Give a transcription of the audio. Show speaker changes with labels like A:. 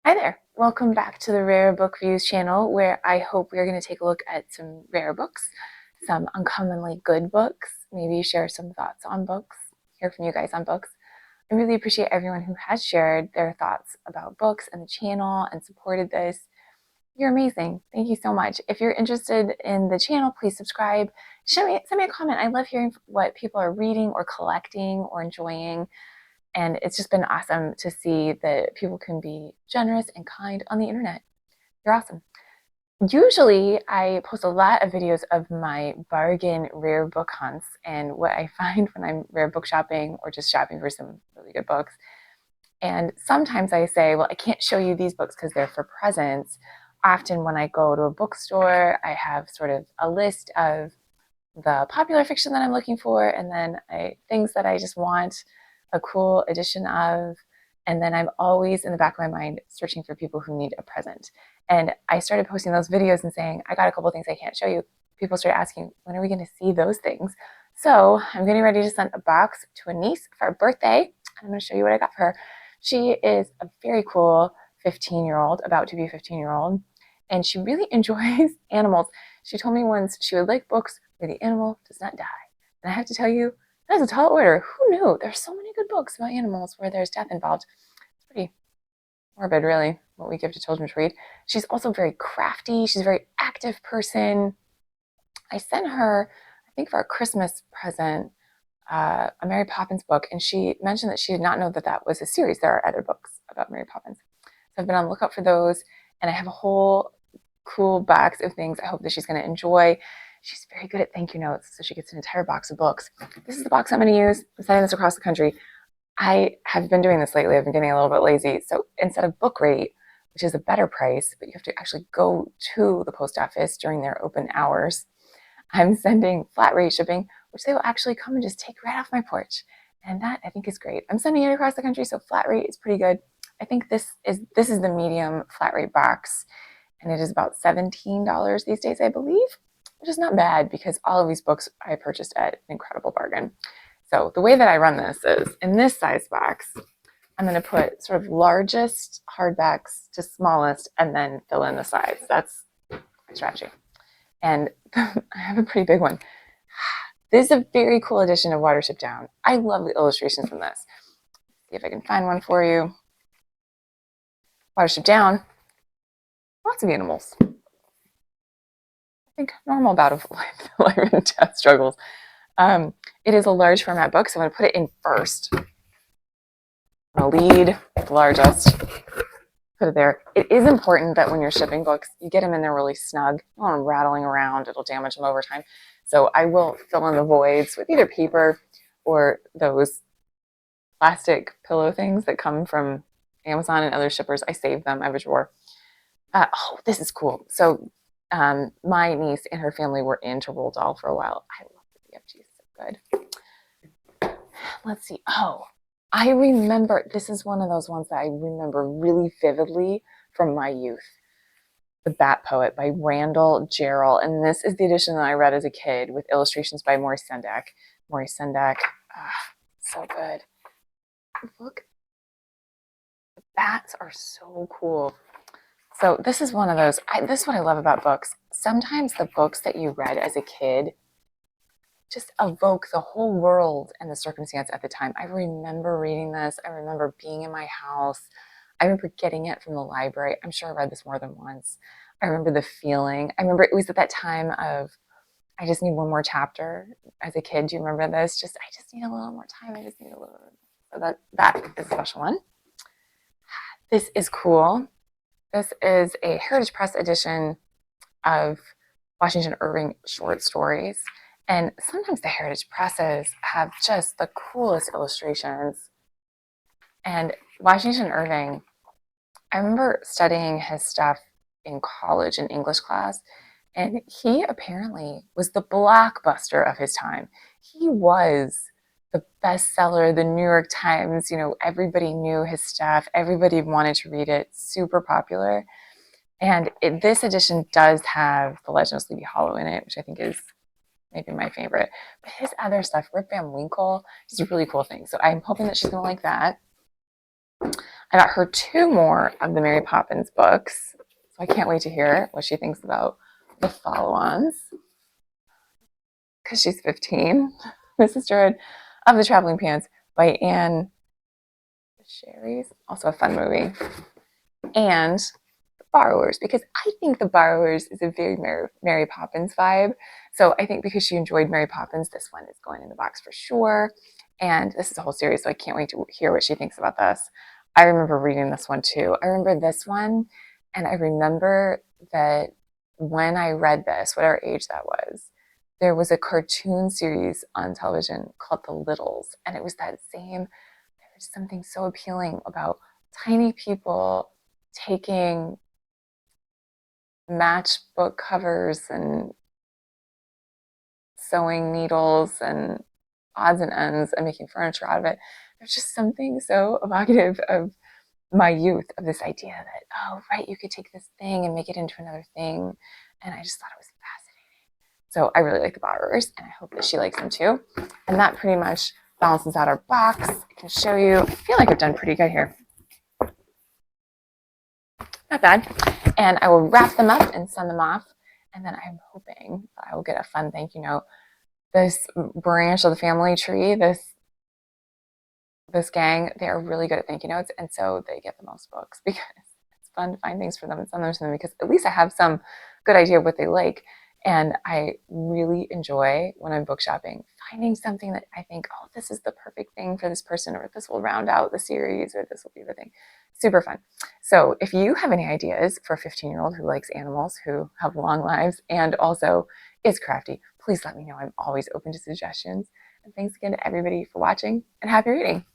A: Hi there. Welcome back to the Rare Book Views channel, where I hope we're going to take a look at some rare books, some uncommonly good books, maybe share some thoughts on books, hear from you guys on books. I really appreciate everyone who has shared their thoughts about books and the channel and supported this. You're amazing. Thank you so much. If you're interested in the channel, please subscribe. Send me a comment. I love hearing what people are reading or collecting or enjoying. And it's just been awesome to see that people can be generous and kind on the internet. You're awesome. Usually, I post a lot of videos of my bargain rare book hunts and what I find when I'm rare book shopping or just shopping for some really good books. And sometimes I say, well, I can't show you these books because they're for presents. Often, when I go to a bookstore, I have sort of a list of the popular fiction that I'm looking for, and then things that I just want a cool edition of. And then I'm always in the back of my mind searching for people who need a present. And I started posting those videos and saying, I got a couple things I can't show you. People started asking, when are we going to see those things? So I'm getting ready to send a box to a niece for her birthday. I'm going to show you what I got for her. She is a very cool 15-year-old, about to be a 15-year-old, and she really enjoys animals. She told me once she would like books where the animal does not die. And I have to tell you, that's a tall order. Who knew? There's so many good books about animals where there's death involved. It's pretty morbid, really, what we give to children to read. She's also very crafty. She's a very active person. I sent her, I think for a Christmas present, a Mary Poppins book, and she mentioned that she did not know that that was a series. There are other books about Mary Poppins. So I've been on the lookout for those, and I have a whole cool box of things I hope that she's going to enjoy. She's very good at thank you notes, so she gets an entire box of books. This is the box I'm going to use. I'm sending this across the country. I have been doing this lately. I've been getting a little bit lazy. So instead of book rate, which is a better price, but you have to actually go to the post office during their open hours, I'm sending flat rate shipping, which they will actually come and just take right off my porch. And that I think is great. I'm sending it across the country, so flat rate is pretty good. I think this is the medium flat rate box, and it is about $17 these days, I believe, which is not bad because all of these books I purchased at an incredible bargain. So the way that I run this is in this size box, I'm going to put sort of largest hardbacks to smallest and then fill in the sides. That's my strategy. And I have a pretty big one. This is a very cool edition of Watership Down. I love the illustrations from this. See if I can find one for you. Watership Down, lots of animals. I think normal bout of life and death struggles. It is a large format book, so I'm going to put it in first. I'm going to lead the largest. Put it there. It is important that when you're shipping books, you get them in there really snug. You don't want them rattling around. It'll damage them over time. So I will fill in the voids with either paper or those plastic pillow things that come from Amazon and other shippers. I save them. I have a drawer. Oh, this is cool. So my niece and her family were into Roald Dahl for a while. I love the BFG. So good. Let's see. Oh, I remember, this is one of those ones that I remember really vividly from my youth. The Bat Poet by Randall Jarrell. And this is the edition that I read as a kid with illustrations by Maurice Sendak. Maurice Sendak, so good. Look, the bats are so cool. So this is one of those, this is what I love about books. Sometimes the books that you read as a kid just evoke the whole world and the circumstance at the time. I remember reading this. I remember being in my house. I remember getting it from the library. I'm sure I read this more than once. I remember the feeling. I remember it was at that time of, I just need one more chapter as a kid. Do you remember this? I just need a little more time. I just need a little. So that is a special one. This is cool. This is a Heritage Press edition of Washington Irving short stories. And sometimes the Heritage Presses have just the coolest illustrations. And Washington Irving, I remember studying his stuff in college in English class, and he apparently was the blockbuster of his time. He was the bestseller, the New York Times, everybody knew his stuff. Everybody wanted to read it, super popular. And this edition does have The Legend of Sleepy Hollow in it, which I think is maybe my favorite. But his other stuff, Rip Van Winkle, is a really cool thing. So I'm hoping that she's going to like that. I got her 2 more of the Mary Poppins books. So I can't wait to hear what she thinks about the follow-ons. Because she's 15. The Sisterhood of the Traveling Pants by Anne Sherry's. Also a fun movie. And The Borrowers, because I think The Borrowers is a very Mary Poppins vibe. So I think because she enjoyed Mary Poppins, this one is going in the box for sure. And this is a whole series, so I can't wait to hear what she thinks about this. I remember reading this one too. I remember this one, and I remember that when I read this, whatever age that was, there was a cartoon series on television called The Littles, and it was that same, there was something so appealing about tiny people taking matchbook covers and sewing needles and odds and ends and making furniture out of it. There's just something so evocative of my youth, of this idea that, oh, right, you could take this thing and make it into another thing. And I just thought it was fascinating. So I really like The Borrowers, and I hope that she likes them too. And that pretty much balances out our box. I can show you. I feel like I've done pretty good here. Not bad. And I will wrap them up and send them off. And then I'm hoping that I will get a fun thank you note. This branch of the family tree, this gang, they are really good at thank you notes, and so they get the most books because it's fun to find things for them and send them to them, because at least I have some good idea of what they like. And I really enjoy, when I'm book shopping, finding something that I think, oh, this is the perfect thing for this person, or this will round out the series, or this will be the thing. Super fun. So if you have any ideas for a 15-year-old who likes animals, who have long lives, and also is crafty, please let me know. I'm always open to suggestions. And thanks again to everybody for watching, and happy reading.